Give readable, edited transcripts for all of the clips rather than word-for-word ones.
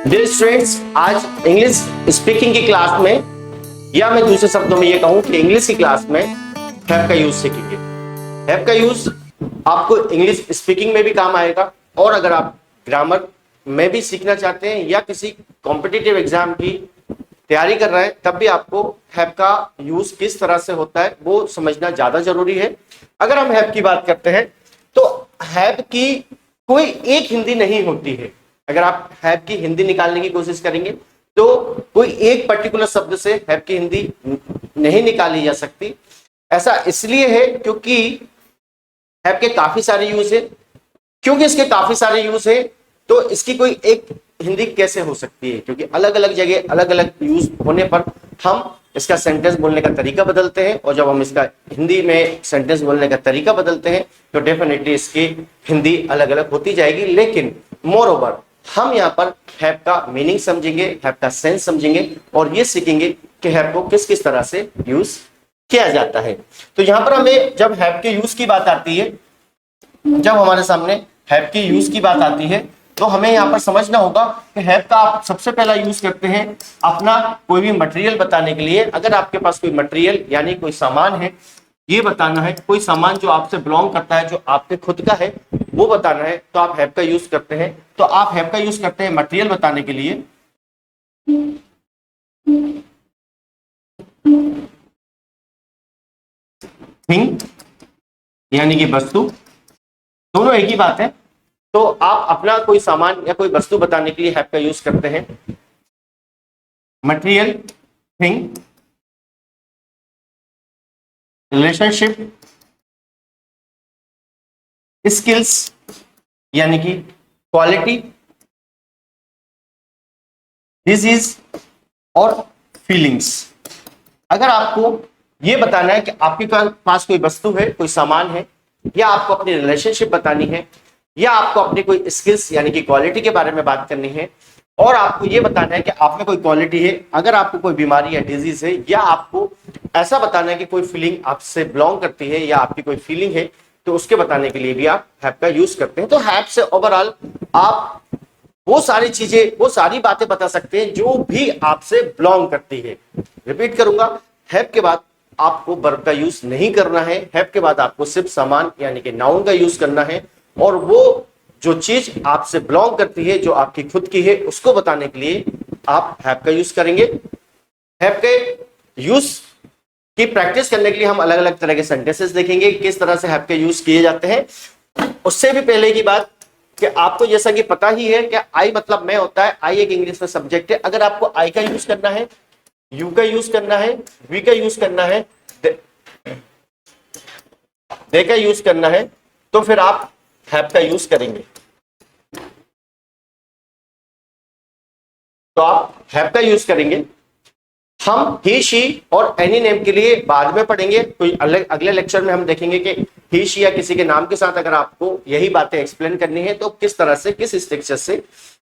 Dear students, आज English speaking की class में, या मैं दूसरे शब्दों में ये कहूं कि इंग्लिश की क्लास में हैव का यूज सीखेंगे। हैव का यूज आपको इंग्लिश स्पीकिंग में भी काम आएगा, और अगर आप ग्रामर में भी सीखना चाहते हैं या किसी कॉम्पिटिटिव एग्जाम की तैयारी कर रहे हैं, तब भी आपको हैव का यूज किस तरह से होता है वो समझना ज्यादा जरूरी है। अगर हम हैव की बात करते हैं तो हैव की कोई एक हिंदी नहीं होती है। अगर आप हैव की हिंदी निकालने की कोशिश करेंगे तो कोई एक पर्टिकुलर शब्द से हैव की हिंदी नहीं निकाली जा सकती। ऐसा इसलिए है क्योंकि हैव के काफी सारे यूज है। क्योंकि इसके काफी सारे यूज है तो इसकी कोई एक हिंदी कैसे हो सकती है, क्योंकि अलग अलग जगह अलग अलग यूज होने पर हम इसका सेंटेंस बोलने का तरीका बदलते हैं, और जब हम इसका हिंदी में सेंटेंस बोलने का तरीका बदलते हैं तो डेफिनेटली इसकी हिंदी अलग अलग होती जाएगी। लेकिन मोर ओवर हम यहाँ पर हैव का मीनिंग समझेंगे, हैव का सेंस समझेंगे, और ये सीखेंगे कि हैव को किस किस तरह से यूज किया जाता है। तो यहाँ पर हमें जब हैव के यूज की बात आती है, जब हमारे सामने हैव की यूज की बात आती है तो हमें यहाँ पर समझना होगा कि हैव का आप सबसे पहला यूज करते हैं अपना कोई भी मटेरियल बताने के लिए। अगर आपके पास कोई मटेरियल यानी कोई सामान है, ये बताना है, कोई सामान जो आपसे बिलोंग करता है, जो आपके खुद का है, वो बताना है, तो आप हैव का यूज करते हैं। तो आप हैव का यूज करते हैं मटेरियल बताने के लिए। थिंग यानी कि वस्तु, दोनों एक ही बात है। तो आप अपना कोई सामान या कोई वस्तु बताने के लिए हैव का यूज करते हैं। मटेरियल, थिंग, रिलेशनशिप, स्किल्स यानी कि क्वालिटी, डिजीज और फीलिंग्स। अगर आपको ये बताना है कि आपके पास कोई वस्तु है, कोई सामान है, या आपको अपनी रिलेशनशिप बतानी है, या आपको अपनी कोई स्किल्स यानी कि क्वालिटी के बारे में बात करनी है, और आपको ये बताना है कि आप में कोई क्वालिटी है, अगर आपको कोई बीमारी या डिजीज है, या आपको ऐसा बताना है कि कोई फीलिंग आपसे बिलोंग करती है या आपकी कोई फीलिंग है, तो उसके बताने के लिए भी आप हैव का यूज करते हैं। तो हैव से ओवरऑल आप वो सारी चीजें, वो सारी बातें बता सकते हैं जो भी आपसे बिलोंग करती है। रिपीट करूंगा, हैव के बाद आपको वर्ब का यूज नहीं करना है। हैव के बाद आपको सिर्फ सामान यानी कि नाउन का यूज करना है, और वो जो चीज आपसे बिलोंग करती है, जो आपकी खुद की है, उसको बताने के लिए आप हैव का यूज करेंगे। हैव के यूज की प्रैक्टिस करने के लिए हम अलग अलग तरह के सेंटेंसेस देखेंगे, किस तरह से हैव के यूज किए जाते हैं। उससे भी पहले की बात कि आपको जैसा कि पता ही है कि आई मतलब मैं होता है। आई एक इंग्लिश में सब्जेक्ट है। अगर आपको आई का यूज करना है, यू का यूज करना है, वी का यूज करना है, दे का यूज करना है, तो फिर आप हैव का यूज करेंगे। तो आप हैव का यूज करेंगे। हम ही, शी और एनी नेम के लिए बाद में पढ़ेंगे। कोई अगले लेक्चर में हम देखेंगे कि ही, शी या किसी के नाम के साथ अगर आपको यही बातें एक्सप्लेन करनी है तो किस तरह से, किस स्ट्रक्चर से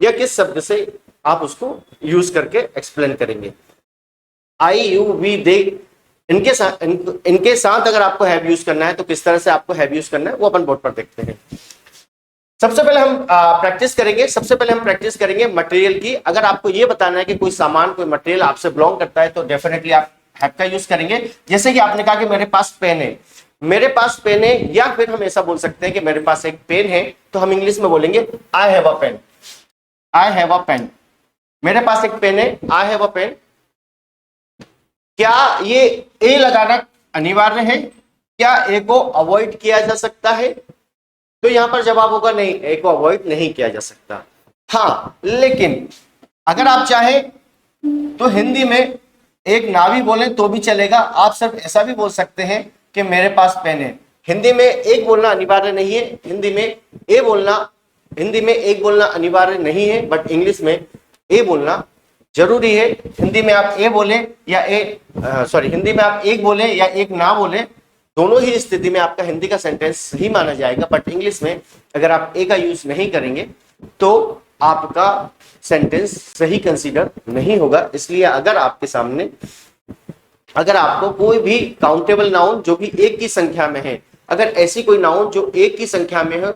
या किस शब्द से आप उसको यूज करके एक्सप्लेन करेंगे। आई, यू, वी, दे, इनके साथ अगर आपको हैव यूज करना है तो किस तरह से आपको हैव यूज करना है वो अपन बोर्ड पर देखते हैं। सबसे पहले हम प्रैक्टिस करेंगे मटेरियल की। अगर आपको ये बताना है कि कोई सामान, कोई मटेरियल आपसे बिलोंग करता है तो डेफिनेटली आप हैव का यूज करेंगे। जैसे कि आपने कहा कि मेरे पास पेन है, मेरे पास पेन है, या फिर हम ऐसा बोल सकते हैं कि मेरे पास एक पेन है, तो हम इंग्लिश में बोलेंगे I have a pen. I have a pen, मेरे पास एक पेन है, आई हैव अ पेन। क्या ये ए लगाना अनिवार्य है? क्या ए को अवॉइड किया जा सकता है? तो यहां पर जवाब होगा नहीं, ए को अवॉइड नहीं किया जा सकता। हाँ, लेकिन अगर आप चाहें तो हिंदी में एक ना भी बोलें तो भी चलेगा। आप सिर्फ ऐसा भी बोल सकते हैं कि मेरे पास पेन है। हिंदी में एक बोलना अनिवार्य नहीं है, हिंदी में एक बोलना अनिवार्य नहीं है, बट इंग्लिश में ए बोलना जरूरी है। हिंदी में आप ए बोले या हिंदी में आप एक बोले या एक ना बोले, दोनों ही स्थिति में आपका हिंदी का सेंटेंस ही माना जाएगा। बट इंग्लिश में अगर आप ए का यूज नहीं करेंगे तो आपका सेंटेंस सही कंसीडर नहीं होगा। इसलिए अगर आपके सामने, अगर आपको कोई भी काउंटेबल नाउन जो भी एक की संख्या में है अगर ऐसी कोई नाउन जो एक की संख्या में है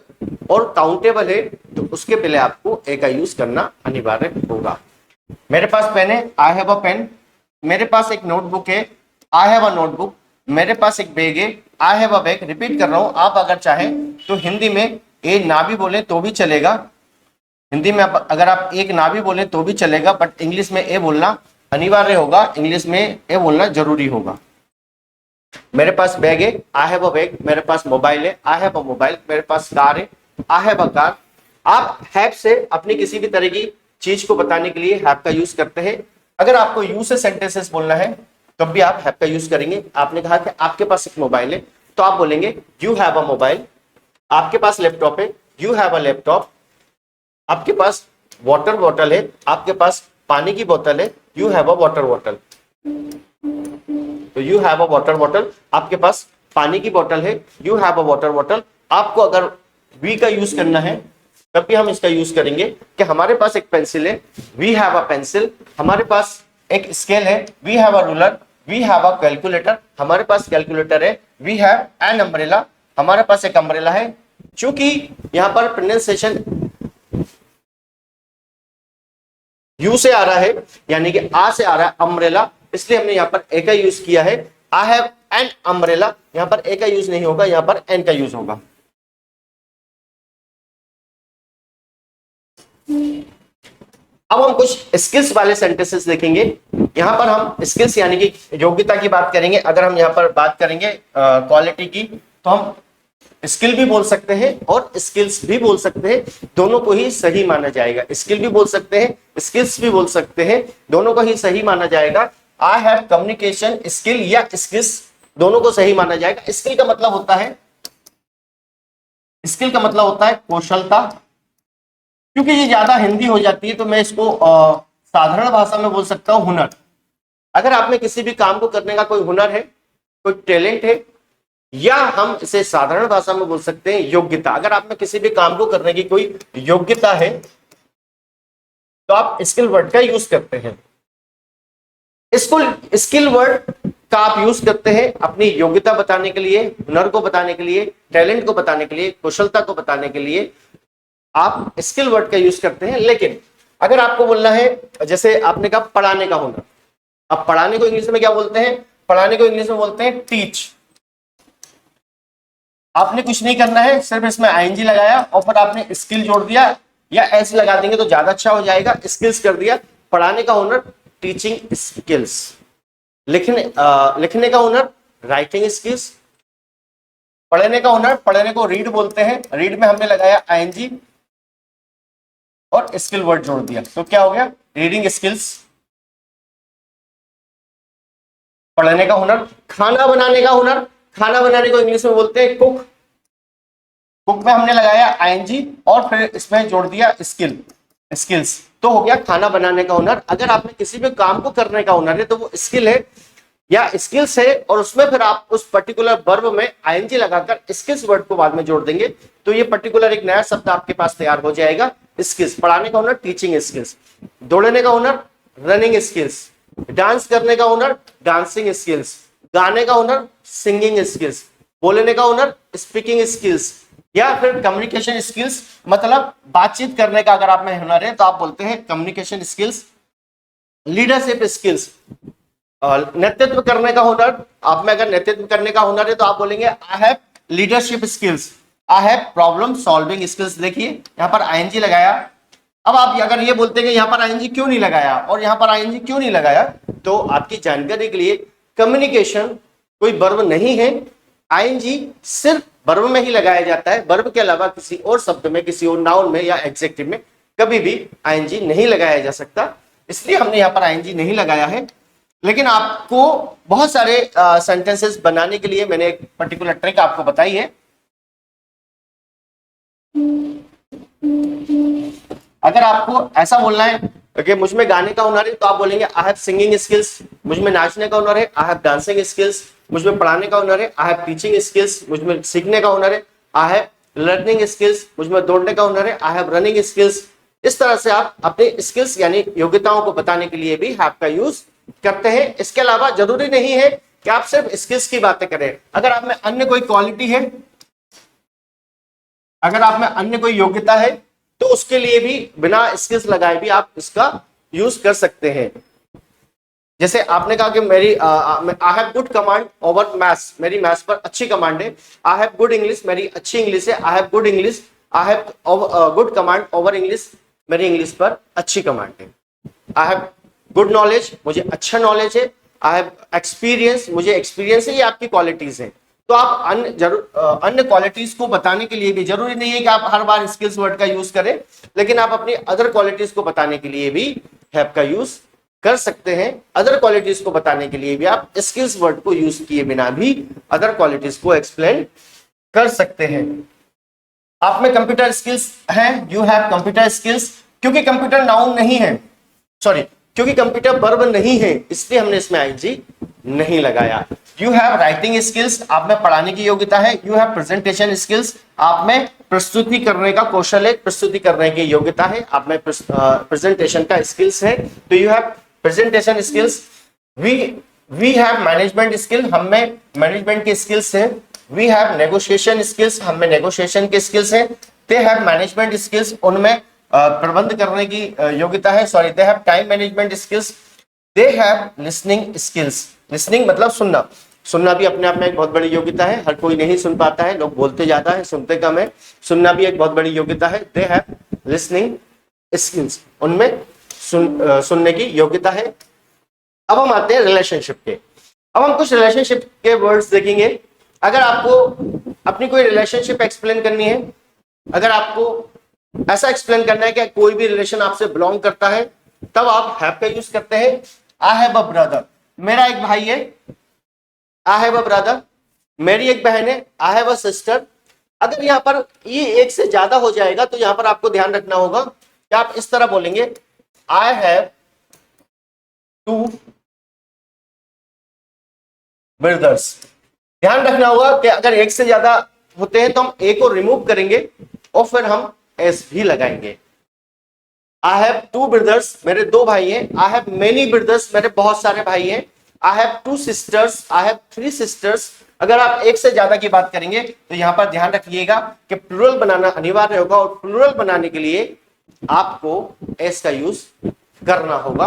और काउंटेबल है तो उसके पहले आपको ए का यूज करना अनिवार्य होगा। मेरे पास पेन है, आई हैव अ पेन। मेरे पास एक नोटबुक है, आई हैव अ नोटबुक। मेरे पास एक बैग है, आई हैव अ बैग। रिपीट कर रहा हूं, आप अगर चाहें तो हिंदी में ए ना भी बोले तो भी चलेगा। हिंदी में अगर आप एक ना भी बोले तो भी चलेगा, बट इंग्लिश में ए बोलना अनिवार्य होगा, इंग्लिश में ए बोलना जरूरी होगा। मेरे पास बैग है, आई हैव अ बैग। मेरे पास मोबाइल है, आई हैव अ मोबाइल। मेरे पास कार है, आई हैव अ कार। आप हैव से अपनी किसी भी तरह की चीज को बताने के लिए हैव का यूज करते हैं। अगर आपको यू से सेंटेंसेस बोलना है तब भी आप हैव का यूज करेंगे। आपने कहा कि आपके पास एक मोबाइल है तो आप बोलेंगे यू हैव अ मोबाइल। आपके पास लैपटॉप है, यू हैव अ लैपटॉप। आपके पास वाटर बॉटल है, आपके पास पानी की बोतल है, you have a water bottle. तो you have a water bottle, आपके पास पानी की बोतल है, you have a water bottle. आपको अगर वी का यूज करना है तब भी हम इसका यूज करेंगे कि हमारे पास एक पेंसिल है, वी हैव अ पेंसिल। हमारे पास एक स्केल है, we have a ruler. We have a calculator, हमारे पास कैलकुलेटर है। वी हैव एन अम्ब्रेला, हमारे पास एक अम्ब्रेला है। चूंकि यहां पर प्रोनाउंसिएशन यू से आ रहा है यानी कि आ से आ रहा है अम्ब्रेला, इसलिए हमने यहां पर ए का यूज किया है। आई हैव एन अम्ब्रेला, यहां पर ए का यूज नहीं होगा, यहां पर एन का यूज होगा। अब हम कुछ स्किल्स वाले सेंटेंसेस देखेंगे। यहां पर हम स्किल्स यानी कि योग्यता की बात करेंगे। अगर हम यहां पर बात करेंगे क्वालिटी की तो हम स्किल भी बोल सकते हैं और स्किल्स भी बोल सकते हैं, दोनों को ही सही माना जाएगा। स्किल भी बोल सकते हैं, स्किल्स भी बोल सकते हैं, दोनों को ही सही माना जाएगा। आई हैव कम्युनिकेशन स्किल या स्किल्स, दोनों को सही माना जाएगा। स्किल का मतलब होता है, स्किल का मतलब होता है कौशलता। क्योंकि ये ज्यादा हिंदी हो जाती है तो मैं इसको साधारण भाषा में बोल सकता हूं हुनर। अगर आप में किसी भी काम को करने का कोई हुनर है, कोई टैलेंट है, या हम इसे साधारण भाषा में बोल सकते हैं योग्यता। अगर आप में किसी भी काम को करने की कोई योग्यता है तो आप स्किल वर्ड का यूज करते हैं। इसको स्किल वर्ड का आप यूज करते हैं अपनी योग्यता बताने के लिए, हुनर को बताने के लिए, टैलेंट को बताने के लिए, कुशलता को बताने के लिए आप स्किल वर्ड का यूज करते हैं। लेकिन अगर आपको बोलना है, जैसे आपने कहा पढ़ाने का हुनर, अब पढ़ाने को इंग्लिश में क्या बोलते हैं? पढ़ाने को इंग्लिश में बोलते हैं टीच। आपने कुछ नहीं करना है, सिर्फ इसमें आईएनजी लगाया और फिर आपने स्किल जोड़ दिया, या ऐसे लगा देंगे तो ज्यादा अच्छा हो जाएगा, स्किल्स कर दिया। पढ़ाने का हुनर टीचिंग स्किल्स। लिखने का हुनर राइटिंग स्किल्स। पढ़ने का हुनर, पढ़ने को रीड बोलते हैं, रीड में हमने लगाया आईएनजी और स्किल वर्ड जोड़ दिया, तो क्या हो गया? Reading skills. पढ़ने का हुनर। खाना बनाने का हुनर, खाना बनाने को इंग्लिश में बोलते हैं कुक। कुक में हमने लगाया आईएनजी और फिर इसमें जोड़ दिया स्किल्स, तो हो गया खाना बनाने का हुनर। अगर आपने किसी भी काम को करने का हुनर है तो वो स्किल है या स्किल्स है, और उसमें फिर आप उस पर्टिकुलर वर्ब में आईएनजी लगाकर स्किल्स वर्ड को बाद में जोड़ देंगे तो ये पर्टिकुलर एक नया शब्द आपके पास तैयार हो जाएगा, स्किल्स। पढ़ाने का हुनर टीचिंग स्किल्स, दौड़ने का हुनर रनिंग स्किल्स, डांस करने का हुनर डांसिंग स्किल्स, गाने का हुनर सिंगिंग स्किल्स, बोलने का हुनर स्पीकिंग स्किल्स, या फिर कम्युनिकेशन स्किल्स, मतलब बातचीत करने का अगर आप में हुनर है तो आप बोलते हैं कम्युनिकेशन स्किल्स। लीडरशिप स्किल्स, नेतृत्व करने का हुनर, आप में अगर नेतृत्व करने का हुनर है तो आप बोलेंगे I have leadership skills, I have problem solving skills. देखिए यहां पर आईएनजी लगाया। अब आप अगर ये बोलते हैं कि यहां पर आईएनजी क्यों नहीं लगाया और यहां पर आईएनजी क्यों नहीं लगाया, तो आपकी जानकारी के लिए कम्युनिकेशन कोई वर्ब नहीं है, आईएनजी सिर्फ वर्ब में ही लगाया जाता है। वर्ब के अलावा किसी और शब्द में, किसी और नाउन में या एडजेक्टिव में कभी भी आईएनजी नहीं लगाया जा सकता, इसलिए हमने यहां पर आईएनजी नहीं लगाया है। लेकिन आपको बहुत सारे सेंटेंसेस बनाने के लिए मैंने एक पर्टिकुलर ट्रिक आपको बताई है। अगर आपको ऐसा बोलना है कि मुझ में गाने का हुनर है तो आप बोलेंगे आई हैव सिंगिंग स्किल्स। मुझ में नाचने का हुनर है, आई हैव डांसिंग स्किल्स। मुझ में पढ़ाने का हुनर है, आई हैव टीचिंग स्किल्स। मुझ में सीखने का हुनर है, आई हैव लर्निंग स्किल्स। मुझ में दौड़ने का हुनर है, आई हैव रनिंग स्किल्स। इस तरह से आप अपने स्किल्स यानी योग्यताओं को बताने के लिए भी हैव का यूज करते हैं। इसके अलावा जरूरी नहीं है कि आप सिर्फ स्किल्स की बातें करें। अगर आप में अन्य कोई क्वालिटी है, अगर आप में अन्य कोई योग्यता है, तो उसके लिए भी बिना स्किल्स लगाए भी आप इसका यूज कर सकते हैं। जैसे आपने कहा कि मेरी I have good command over maths, मेरी मैथ्स पर अच्छी कमांड है। आई हैव गुड इंग्लिश, मेरी अच्छी इंग्लिश है। I have good English, I have good command over English, मेरी इंग्लिश पर अच्छी कमांड है। आई हैव गुड नॉलेज, मुझे अच्छा नॉलेज है। आई हैव एक्सपीरियंस, मुझे एक्सपीरियंस है। ये आपकी क्वालिटीज हैं। तो आप अन्य क्वालिटीज को बताने के लिए भी जरूरी नहीं है कि आप हर बार स्किल्स वर्ड का यूज करें, लेकिन आप अपनी अदर क्वालिटीज को बताने के लिए भी हैव का यूज कर सकते हैं। अदर क्वालिटीज को बताने के लिए भी आप स्किल्स वर्ड को यूज किए बिना भी अदर क्वालिटीज को एक्सप्लेन कर सकते हैं। आप में कंप्यूटर स्किल्स हैं, यू हैव कंप्यूटर स्किल्स, क्योंकि कंप्यूटर नाउन नहीं है, सॉरी, क्योंकि कंप्यूटर वर्ब नहीं है, इसलिए हमने इसमें आईजी नहीं लगाया। यू हैव राइटिंग स्किल्स, आप में पढ़ाने की योग्यता है। यू हैव प्रेजेंटेशन स्किल्स, आप में प्रस्तुति करने का कौशल है, प्रस्तुति करने की योग्यता है। आप में प्रेजेंटेशन का स्किल्स है, तो you have presentation skills. We have management skill, हम में मैनेजमेंट के स्किल्स है। वी हैव नेगोशिएशन स्किल्स, हम में नेगोशिएशन के स्किल्स है। दे हैव मैनेजमेंट स्किल्स, उनमें प्रबंध करने की योग्यता है। Sorry, they have time management skills. They have listening skills, listening मतलब सुनना, सुनना भी अपने आप में एक बहुत बड़ी योग्यता है। हर कोई नहीं सुन पाता है, लोग बोलते ज्यादा है, सुनते कम है। सुनना भी एक बहुत बड़ी योग्यता है। दे हैव लिसनिंग स्किल्स, उनमें सुनने की योग्यता है। अब हम आते हैं रिलेशनशिप के। अब हम कुछ रिलेशनशिप के वर्ड्स देखेंगे। अगर आपको अपनी कोई रिलेशनशिप एक्सप्लेन करनी है, अगर आपको ऐसा एक्सप्लेन करना है कि कोई भी रिलेशन आपसे बिलोंग करता है, तब आप हैव का यूज करते हैं। आई हैव अ ब्रदर, मेरा एक भाई है। आई हैव अ ब्रदर, मेरी एक बहन है। आई हैव अ सिस्टर। अगर यहां पर ये एक से ज्यादा हो जाएगा तो यहां पर आपको ध्यान रखना होगा कि आप इस तरह बोलेंगे, आई हैव टू ब्रदर्स। ध्यान रखना होगा कि अगर एक से ज्यादा होते हैं तो हम ए को रिमूव करेंगे और फिर हम एस भी लगाएंगे। आई हैव टू ब्रदर्स, मेरे दो भाई हैं। आई हैव मेनी ब्रदर्स, मेरे बहुत सारे भाई हैं। I have two sisters, I have three sisters. अगर आप एक से ज्यादा की बात करेंगे तो यहां पर ध्यान रखिएगा कि प्लूरल बनाना अनिवार्य होगा, और प्लूरल बनाने के लिए आपको एस का यूज करना होगा।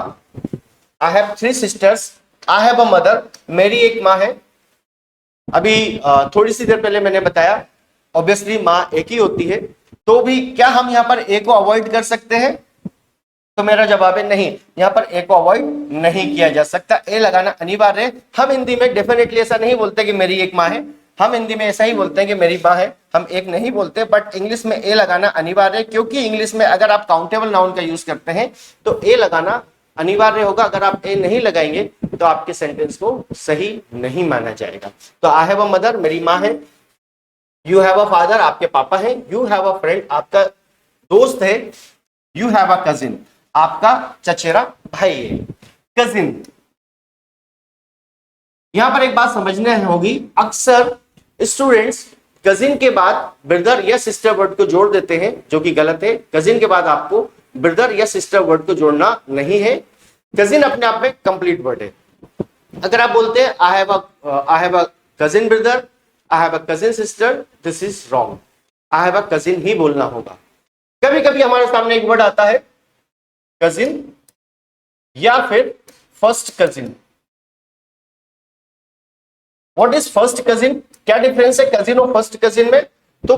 I have three sisters. I have a mother, मेरी एक माँ है। अभी थोड़ी सी देर पहले मैंने बताया, ऑब्वियसली माँ एक ही होती है, तो भी क्या हम यहाँ पर ए को अवॉइड कर सकते हैं? तो मेरा जवाब है नहीं, यहाँ पर ए को अवॉइड नहीं किया जा सकता, ए लगाना अनिवार्य है। हम हिंदी में डेफिनेटली ऐसा नहीं बोलते कि मेरी एक माँ है, हम हिंदी में ऐसा ही बोलते हैं कि मेरी माँ है, हम एक नहीं बोलते। बट इंग्लिश में ए लगाना अनिवार्य है, क्योंकि इंग्लिश में अगर आप काउंटेबल नाउन का यूज करते हैं तो ए लगाना अनिवार्य होगा। अगर आप ए नहीं लगाएंगे तो आपके सेंटेंस को सही नहीं माना जाएगा। तो आई हैव अ मदर, मेरी माँ है। यू हैव अ फादर, आपके पापा हैं। यू हैव अ फ्रेंड, आपका दोस्त है। यू हैव अ कजिन, आपका चचेरा भाई है। कजिन, यहां पर एक बात समझने होगी, अक्सर स्टूडेंट्स कजिन के बाद ब्रदर या सिस्टर वर्ड को जोड़ देते हैं, जो कि गलत है। कजिन के बाद आपको ब्रदर या सिस्टर वर्ड को जोड़ना नहीं है। कजिन अपने आप में कंप्लीट वर्ड है। अगर आप बोलते हैं I have a cousin brother, I have a cousin sister, this is wrong. I have a cousin ही बोलना होगा। कभी कभी हमारे सामने एक वर्ड आता है कजिन या फिर first cousin. What is first cousin? क्या डिफरेंस है कजिन और फर्स्ट कजिन में? तो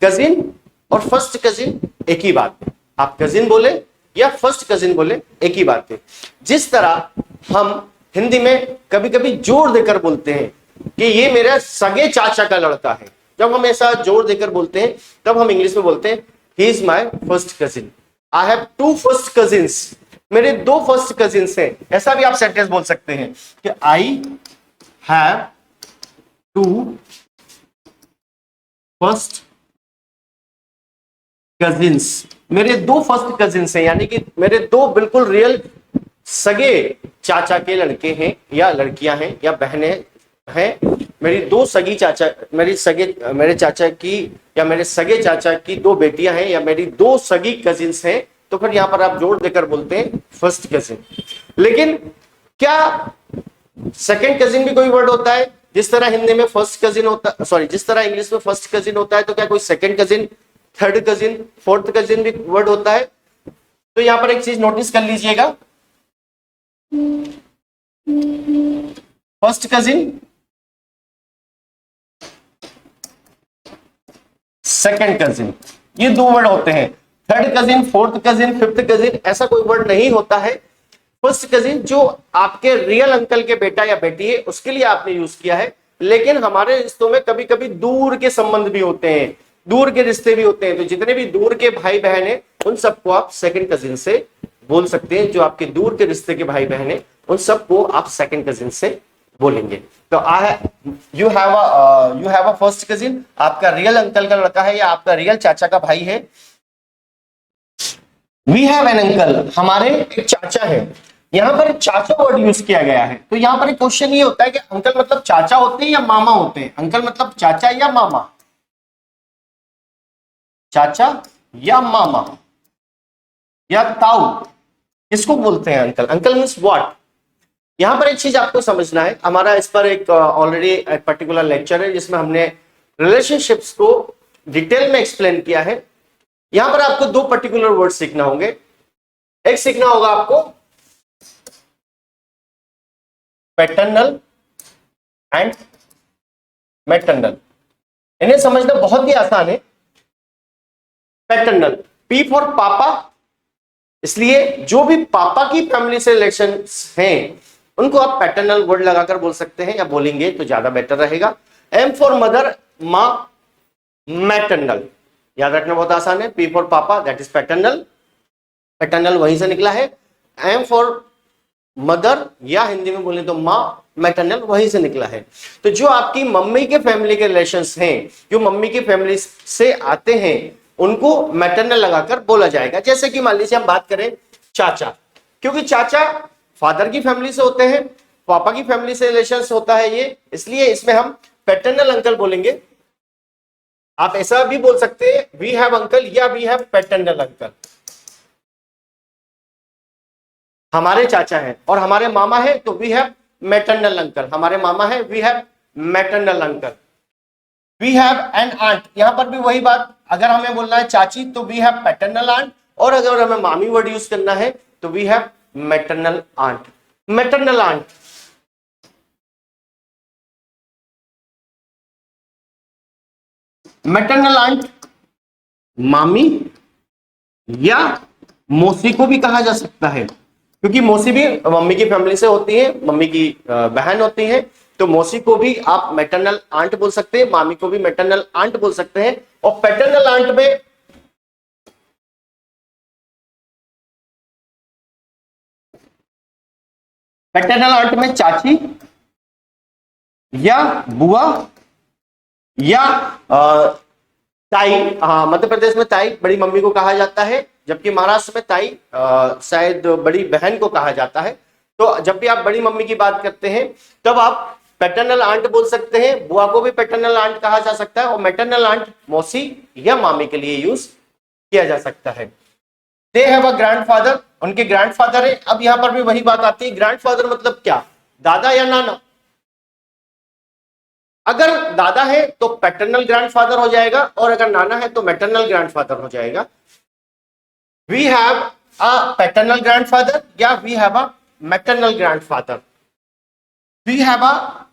कजिन और फर्स्ट कजिन एक ही बात है। आप कजिन बोले या फर्स्ट कजिन बोले, एक ही बात है। जिस तरह हम हिंदी में कभी कभी जोर देकर बोलते हैं कि ये मेरा सगे चाचा का लड़का है, जब हम ऐसा जोर देकर बोलते हैं तब हम इंग्लिश में बोलते हैं he is my first cousin. I have two first cousins, मेरे दो फर्स्ट कजिन्स हैं। ऐसा भी आप सेंटेंस बोल सकते हैं कि I have two first cousins, मेरे दो फर्स्ट कजिन्स हैं, यानी कि मेरे दो बिल्कुल रियल सगे चाचा के लड़के हैं या लड़कियां हैं या बहनें हैं। मेरी दो सगी चाचा, मेरे चाचा की या मेरे सगे चाचा की दो बेटियां हैं या मेरी दो सगी कजिन्स हैं, तो फिर यहां पर आप जोड़ देकर बोलते हैं फर्स्ट कजिन। लेकिन क्या सेकंड कजिन भी कोई वर्ड होता है, जिस तरह हिंदी में फर्स्ट कजिन होता है, सॉरी जिस तरह इंग्लिश में फर्स्ट कजिन होता है, तो क्या कोई second cousin, third cousin, fourth cousin भी वर्ड होता है? तो यहां पर एक चीज नोटिस कर लीजिएगा, फर्स्ट कजिन, सेकंड कजिन, ये दो वर्ड होते हैं। Third cousin, fourth cousin, fifth cousin ऐसा कोई वर्ड नहीं होता है। फर्स्ट कजिन जो आपके रियल अंकल के बेटा या बेटी है उसके लिए आपने यूज किया है, लेकिन हमारे रिश्तों में कभी कभी दूर के संबंध भी होते हैं, दूर के रिश्ते भी होते हैं, तो जितने भी दूर के भाई बहन है उन सबको आप सेकंड कजिन से बोल सकते हैं। जो आपके दूर के रिश्ते के भाई बहन है उन सबको आप सेकंड कजिन से बोलेंगे। तो you have a first cousin, आपका रियल अंकल का लड़का है या आपका रियल चाचा का भाई है। वी हैव एन अंकल, हमारे एक चाचा है। यहां पर चाचा वर्ड यूज किया गया है, तो यहां पर एक क्वेश्चन ये होता है कि अंकल मतलब चाचा होते हैं या मामा होते हैं? अंकल मतलब चाचा या मामा? चाचा या मामा या ताऊ, किसको बोलते हैं अंकल? Uncle means what? यहां पर एक चीज आपको समझना है, हमारा इस पर एक ऑलरेडी एक पर्टिकुलर लेक्चर है जिसमें हमने रिलेशनशिप्स को डिटेल में एक्सप्लेन किया है। यहां पर आपको दो पर्टिकुलर वर्ड सीखना होंगे। एक सीखना होगा आपको पैटर्नल एंड मैटरनल। इन्हें समझना बहुत ही आसान है। पैटर्नल, पी फॉर पापा, इसलिए जो भी पापा की फैमिली से रिलेशन हैं उनको आप पैटर्नल वर्ड लगाकर बोल सकते हैं, या बोलेंगे तो ज्यादा बेटर रहेगा। एम फॉर मदर, मां, मैटरनल, याद रखना बहुत आसान है। पी फॉर पापा दैट इज पैटर्नल, पैटर्नल वहीं से निकला है। एम फॉर मदर या हिंदी में बोले तो मां, मैटरनल वहीं से निकला है। तो जो आपकी मम्मी के फैमिली के रिलेशंस हैं, जो मम्मी की फैमिली से आते हैं, उनको मैटरनल लगाकर बोला जाएगा। जैसे कि मान लीजिए हम बात करें चाचा, क्योंकि चाचा फादर की फैमिली से होते हैं, पापा की फैमिली से रिलेशंस होता है ये, इसलिए इसमें हम पैटर्नल अंकल बोलेंगे। आप ऐसा भी बोल सकते हैं वी हैव अंकल या वी हैव पैटर्नल अंकल। हमारे चाचा है और हमारे मामा है तो वी हैव मैटरनल अंकल, हमारे मामा है we have maternal uncle. We have an aunt, यहां पर भी वही बात, अगर हमें बोलना है चाची तो वी हैव पैटर्नल आंट, और अगर हमें मामी वर्ड यूज करना है तो we have maternal aunt. Maternal aunt, maternal aunt मामी या मौसी को भी कहा जा सकता है, क्योंकि मौसी भी मम्मी की फैमिली से होती है, मम्मी की बहन होती है, तो मौसी को भी आप मैटरनल आंट बोल सकते हैं, मामी को भी मैटरनल आंट बोल सकते हैं। और पैटर्नल आंट में चाची या बुआ या ताई, मध्य प्रदेश में ताई बड़ी मम्मी को कहा जाता है, जबकि महाराष्ट्र में ताई शायद बड़ी बहन को कहा जाता है। तो जब भी आप बड़ी मम्मी की बात करते हैं तब आप पैटर्नल आंट बोल सकते हैं, बुआ को भी पैटर्नल आंट कहा जा सकता है, और मैटरनल आंट मौसी या मामी के लिए यूज किया जा सकता है। दे हैव अ ग्रैंडफादर, उनके ग्रैंडफादर है। अब यहां पर भी वही बात आती है, ग्रैंडफादर मतलब क्या, दादा या नाना? अगर दादा है तो पैटर्नल ग्रैंडफादर हो जाएगा, और अगर नाना है तो मैटरनल ग्रैंडफादर हो जाएगा। We have a paternal grandfather या we have a maternal grandfather. We have a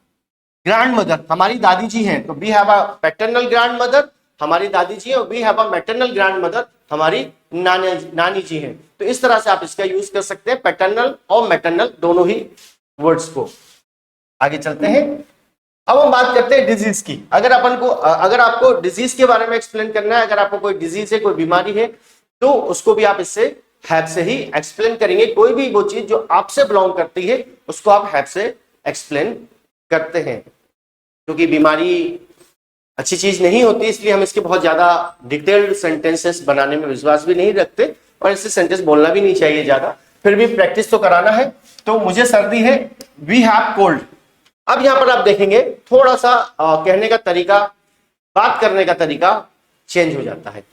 grandmother, हमारी दादी जी हैं, तो we have a paternal grandmother, हमारी दादी जी है, और we have a maternal grandmother, हमारी नानी जी हैं। तो इस तरह से आप इसका यूज कर सकते हैं, पैटर्नल और मैटरनल दोनों ही वर्ड्स को। आगे चलते हैं, अब हम बात करते हैं डिजीज की। अगर आपको डिजीज के बारे में एक्सप्लेन करना है, अगर आपको कोई डिजीज है, कोई बीमारी है, तो उसको भी आप इससे हैव से ही एक्सप्लेन करेंगे। कोई भी वो चीज जो आपसे बिलोंग करती है उसको आप हैव से एक्सप्लेन करते हैं, क्योंकि बीमारी अच्छी चीज नहीं होती, इसलिए हम इसके बहुत ज्यादा डिटेल्ड सेंटेंसेस बनाने में विश्वास भी नहीं रखते, और ऐसे सेंटेंस बोलना भी नहीं चाहिए ज्यादा। फिर भी प्रैक्टिस तो कराना है। तो मुझे सर्दी है, वी हैव कोल्ड। अब यहां पर आप देखेंगे थोड़ा सा कहने का तरीका, बात करने का तरीका चेंज हो जाता है।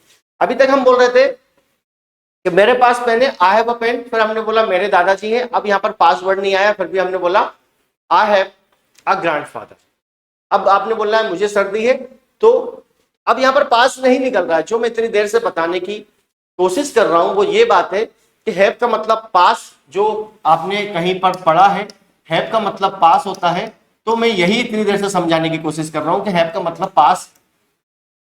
अभी तक हम बोल रहे थे कि मेरे पास पेन है, आई हैव अ पेन, फिर हमने बोला मेरे दादाजी हैं। अब यहां पर पास वर्ड नहीं आया, फिर भी हमने बोला आई हैव अ ग्रैंडफादर। अब आपने बोलना है मुझे सर्दी है, तो अब यहां पर पास नहीं निकल रहा है। जो मैं इतनी देर से बताने की कोशिश कर रहा हूं वो ये बात है कि हैव का मतलब पास, जो आपने कहीं पर पढ़ा है हैव का मतलब पास होता है, तो मैं यही इतनी देर से समझाने की कोशिश कर रहा हूं कि हैव का मतलब पास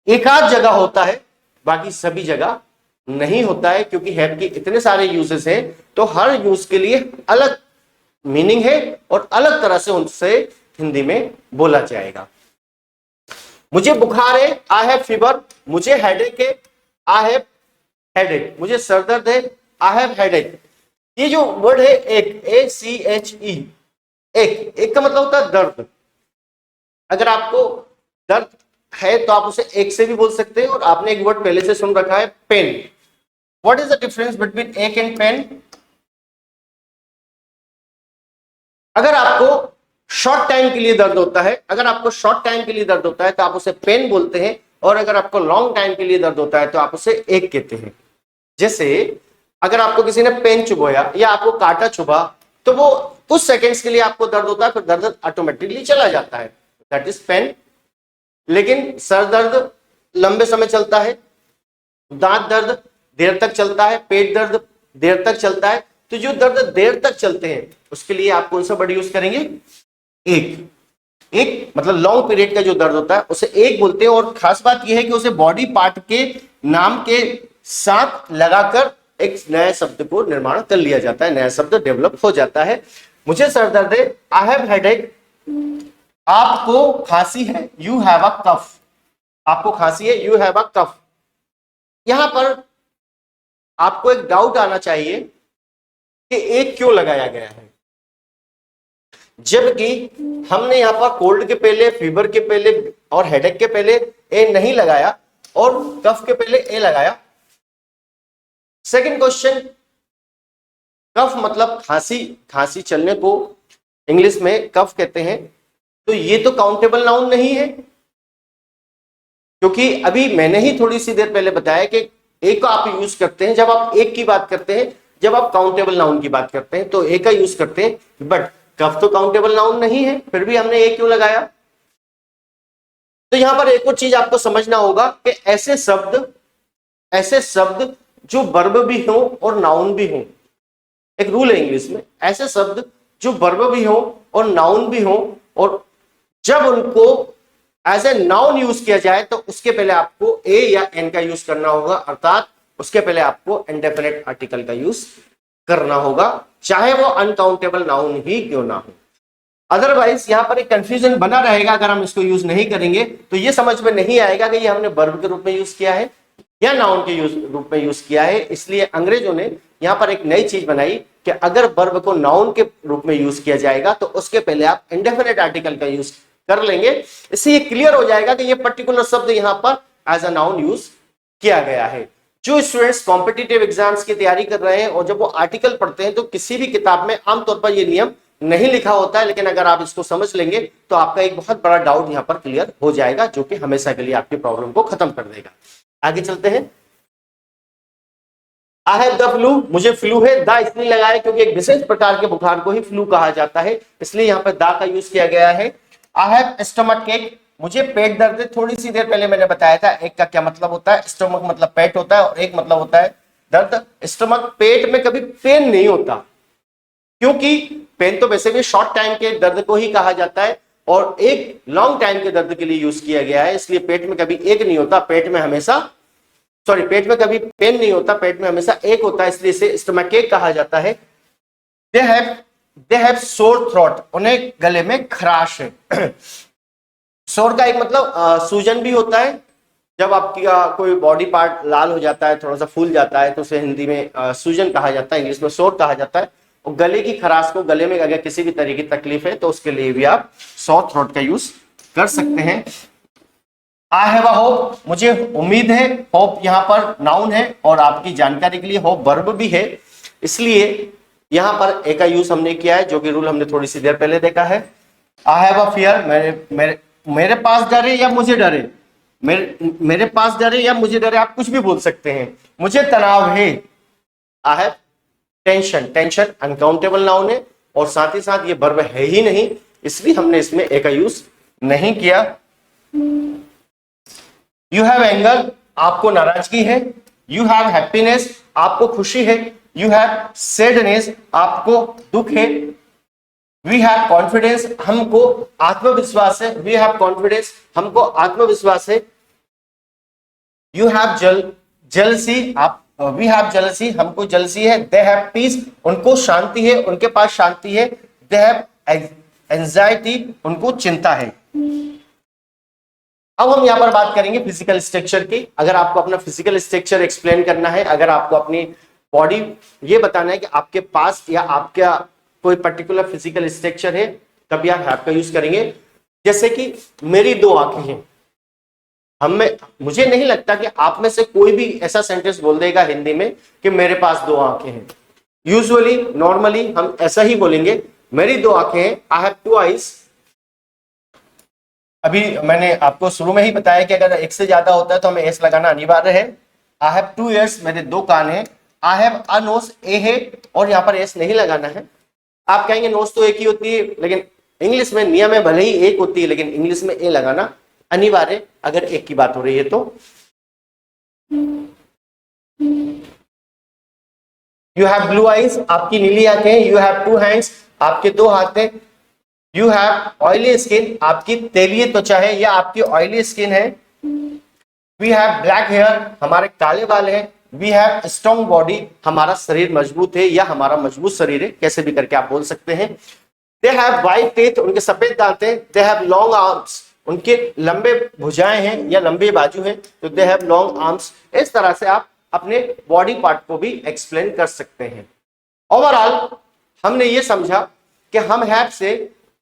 एक आध जगह होता है, बाकी सभी जगह नहीं होता है, क्योंकि हैव के इतने सारे यूजेस हैं, तो हर यूज के लिए अलग मीनिंग है और अलग तरह से उनसे हिंदी में बोला जाएगा। मुझे बुखार है, आई हैव फीवर। मुझे हेडेक है, आई हैव हेडेक। मुझे सर दर्द है, आई हैव हेडेक। ये जो वर्ड है एक, ACHE, एक का मतलब होता है दर्द। अगर आपको दर्द है तो आप उसे एक से भी बोल सकते हैं, और आपने एक वर्ड पहले से सुन रखा है pen. What is the difference between एक एंड पेन? अगर आपको शॉर्ट टाइम के लिए दर्द होता है, अगर आपको शॉर्ट टाइम के लिए दर्द होता है तो आप उसे पेन बोलते हैं, और अगर आपको लॉन्ग टाइम के लिए दर्द होता है तो आप उसे एक कहते हैं। जैसे अगर आपको किसी ने पेन चुभोया या आपको कांटा चुभा, तो वो कुछ सेकंड्स के लिए आपको दर्द होता है, फिर दर्द ऑटोमेटिकली चला जाता है, दैट इज पेन। लेकिन सर दर्द लंबे समय चलता है, दांत दर्द देर तक चलता है, पेट दर्द देर तक चलता है। तो जो दर्द देर तक चलते हैं उसके लिए आप कौन सा वर्ड यूज करेंगे? एक मतलब लॉन्ग पीरियड का जो दर्द होता है उसे एक बोलते हैं। और खास बात यह है कि उसे बॉडी पार्ट के नाम के साथ लगाकर एक नए शब्द को निर्माण कर लिया जाता है, नया शब्द डेवलप हो जाता है। मुझे सर दर्द है, आई हैव हेडेक। आपको खांसी है, यू हैव अ कफ। आपको खांसी है, यू हैव अ कफ। यहां पर आपको एक डाउट आना चाहिए कि एक क्यों लगाया गया है, जबकि हमने यहां पर कोल्ड के पहले, फीवर के पहले और हेडेक के पहले ए नहीं लगाया और कफ के पहले ए लगाया। सेकंड क्वेश्चन, कफ मतलब खांसी, खांसी चलने को इंग्लिश में कफ कहते हैं, तो ये तो काउंटेबल नाउन नहीं है, क्योंकि अभी मैंने ही थोड़ी सी देर पहले बताया कि एक का आप यूज करते हैं जब आप एक की बात करते हैं, जब आप काउंटेबल नाउन की बात करते हैं तो एक का यूज करते हैं, बट कफ तो काउंटेबल नाउन नहीं है, फिर भी हमने एक क्यों लगाया? तो यहां पर एक और चीज आपको समझना होगा कि ऐसे शब्द जो वर्ब भी हो और नाउन भी हो, एक रूल है इंग्लिश में, ऐसे शब्द जो वर्ब भी हो और नाउन भी हो, और जब उनको एज ए नाउन यूज किया जाए तो उसके पहले आपको ए या एन का यूज करना होगा, अर्थात उसके पहले आपको इंडेफिनिट आर्टिकल का यूज करना होगा, चाहे वो अनकाउंटेबल नाउन ही क्यों ना हो। अदरवाइज यहां पर एक कंफ्यूजन बना रहेगा, अगर हम इसको यूज नहीं करेंगे तो ये समझ में नहीं आएगा कि ये हमने वर्ब के रूप में यूज किया है या नाउन के रूप में यूज किया है। इसलिए अंग्रेजों ने यहां पर एक नई चीज बनाई कि अगर वर्ब को नाउन के रूप में यूज किया जाएगा तो उसके पहले आप इंडेफिनिट आर्टिकल का यूज कर लेंगे। इससे ये क्लियर हो जाएगा कि ये पर्टिकुलर शब्द यहां पर एज अ नाउन यूज किया गया है। जो स्टूडेंट्स कॉम्पिटिटिव एग्जाम्स की तैयारी कर रहे हैं और जब वो आर्टिकल पढ़ते हैं तो किसी भी किताब में आमतौर पर ये नियम नहीं लिखा होता है, लेकिन अगर आप इसको समझ लेंगे तो आपका एक बहुत बड़ा डाउट यहां पर क्लियर हो जाएगा, जो कि हमेशा के लिए आपकी प्रॉब्लम को खत्म कर देगा। आगे चलते हैं। आई हैव द फ्लू, मुझे फ्लू है, द इसलिए लगाया क्योंकि एक विशेष प्रकार के बुखार को ही फ्लू कहा जाता है, इसलिए यहां पर द का यूज किया गया है। आई हैव स्टमक एक, मुझे पेट दर्द है। थोड़ी सी देर पहले मैंने बताया था एक का क्या मतलब होता है, स्टमक मतलब पेट होता है और एक मतलब होता है दर्द। स्टमक, पेट में कभी पेन नहीं होता, क्योंकि पेन तो वैसे भी शॉर्ट टाइम के दर्द को ही कहा जाता है और एक लॉन्ग टाइम के दर्द के लिए यूज किया गया है, इसलिए पेट में कभी एक नहीं होता, पेट में कभी पेन नहीं होता, पेट में हमेशा एक होता है, इसलिए इसे स्टमक एक कहा जाता है। दे हैव सोर थ्रोट, उन्हें गले में खराश है। सोर का एक मतलब सूजन भी होता है, जब आपकी कोई बॉडी पार्ट लाल हो जाता है, थोड़ा सा फूल जाता है तो उसे हिंदी में सूजन कहा जाता है, इंग्लिश में सोर कहा जाता है। और गले की खराश को, गले में अगर किसी भी तरह की तकलीफ है तो उसके लिए भी आप सोर थ्रोट का यूज कर सकते हैं। आई हैव अ होप, मुझे उम्मीद है। होप यहाँ पर नाउन है और आपकी जानकारी के लिए होप वर्ब भी है, इसलिए यहां पर ए का यूज हमने किया है, जो कि रूल हमने थोड़ी सी देर पहले देखा है। आई हैव अ फियर, मेरे पास डरे या मुझे डरे, मेरे पास डरे या मुझे डरे, आप कुछ भी बोल सकते हैं। मुझे तनाव है, I have tension, tension uncountable noun है और साथ ही साथ ये वर्ब है ही नहीं, इसलिए हमने इसमें ए का यूज नहीं किया। यू हैव एंगर, आपको नाराजगी है। यू हैव हैप्पीनेस, आपको खुशी है। यू हैव सैडनेस, आपको दुख है। वी हैव कॉन्फिडेंस, हमको आत्मविश्वास है। वी हैव कॉन्फिडेंस, हमको आत्मविश्वास है। यू हैव जेलसी, आप वी हैव जेलसी, हमको जेलसी है। दे हैव पीस, उनको शांति है, उनके पास शांति है। दे हैव एंजाइटी, उनको चिंता है। अब हम यहां पर बात करेंगे फिजिकल स्ट्रक्चर की। अगर आपको अपना फिजिकल स्ट्रक्चर एक्सप्लेन करना है, अगर आपको अपनी बॉडी ये बताना है कि आपके पास या आपका कोई पर्टिकुलर फिजिकल स्ट्रक्चर है, तभी आप हैव का यूज करेंगे। जैसे कि मेरी दो आंखें हैं, मुझे नहीं लगता कि आप में से कोई भी ऐसा सेंटेंस बोल देगा हिंदी में कि मेरे पास दो आंखें हैं। यूजुअली नॉर्मली हम ऐसा ही बोलेंगे, मेरी दो आंखें हैं, आई हैव टू आईज। अभी मैंने आपको शुरू में ही बताया कि अगर एक से ज्यादा होता है तो हमें एस लगाना अनिवार्य है। आई हैव टू ईयर्स, मेरे दो कान हैं। आई हैव अ नोज, ए है और यहाँ पर एस नहीं लगाना है। आप कहेंगे नोज तो एक ही होती है, लेकिन इंग्लिश में नियम है भले ही एक होती है, लेकिन इंग्लिश में ए लगाना अनिवार्य अगर एक की बात हो रही है तो। यू हैव ब्लू आईज, आपकी नीली आंखें। यू हैव टू हैंड्स, आपके दो हाथ हैं। यू हैव ऑयली स्किन, आपकी तेलीय त्वचा है या आपकी ऑयली स्किन है। वी हैव ब्लैक हेयर, हमारे काले बाल हैं। वी हैव स्ट्रॉन्ग बॉडी, हमारा शरीर मजबूत है या हमारा मजबूत शरीर है, कैसे भी करके आप बोल सकते हैं। दे हैव वाइट टीथ, उनके सफेद दांत हैं। दे हैव लॉन्ग आर्म्स, उनके लंबे भुजाएं हैं या लंबे बाजू हैं, तो दे हैव लॉन्ग आर्म्स। इस तरह से आप अपने बॉडी पार्ट को भी एक्सप्लेन कर सकते हैं। ओवरऑल हमने ये समझा कि हम हैव से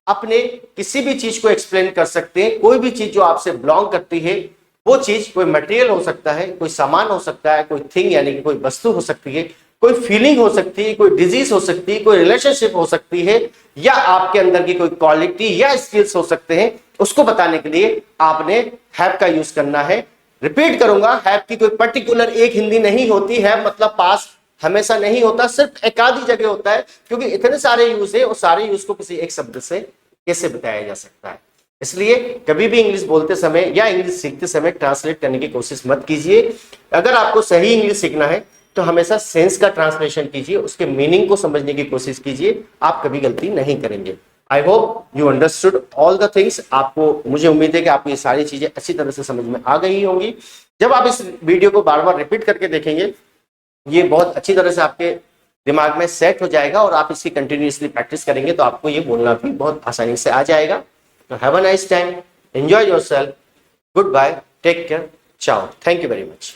अपने किसी भी चीज को एक्सप्लेन कर सकते हैं। कोई भी चीज जो आपसे बिलोंग करती है, वो चीज कोई मटेरियल हो सकता है, कोई सामान हो सकता है, कोई थिंग यानी कि कोई वस्तु हो सकती है, कोई फीलिंग हो सकती है, कोई डिजीज हो सकती है, कोई रिलेशनशिप हो सकती है, या आपके अंदर की कोई क्वालिटी या स्किल्स हो सकते हैं। उसको बताने के लिए आपने हैव का यूज करना है। रिपीट करूंगा, हैव की कोई पर्टिकुलर एक हिंदी नहीं होती है, मतलब पास हमेशा नहीं होता, सिर्फ एक आधी जगह होता है, क्योंकि इतने सारे यूज है और सारे यूज को किसी एक शब्द से कैसे बताया जा सकता है। इसलिए कभी भी इंग्लिश बोलते समय या इंग्लिश सीखते समय ट्रांसलेट करने की कोशिश मत कीजिए। अगर आपको सही इंग्लिश सीखना है तो हमेशा सेंस का ट्रांसलेशन कीजिए, उसके मीनिंग को समझने की कोशिश कीजिए, आप कभी गलती नहीं करेंगे। I hope you understood all the things. आपको, मुझे उम्मीद है कि आपको ये सारी चीजें अच्छी तरह से समझ में आ गई होंगी। जब आप इस वीडियो को बार बार रिपीट करके देखेंगे, ये बहुत अच्छी तरह से आपके दिमाग में सेट हो जाएगा और आप इसकी कंटिन्यूअसली प्रैक्टिस करेंगे तो आपको ये बोलना भी बहुत आसानी से आ जाएगा। तो have a nice time, enjoy yourself, goodbye, take care, ciao, thank you very much.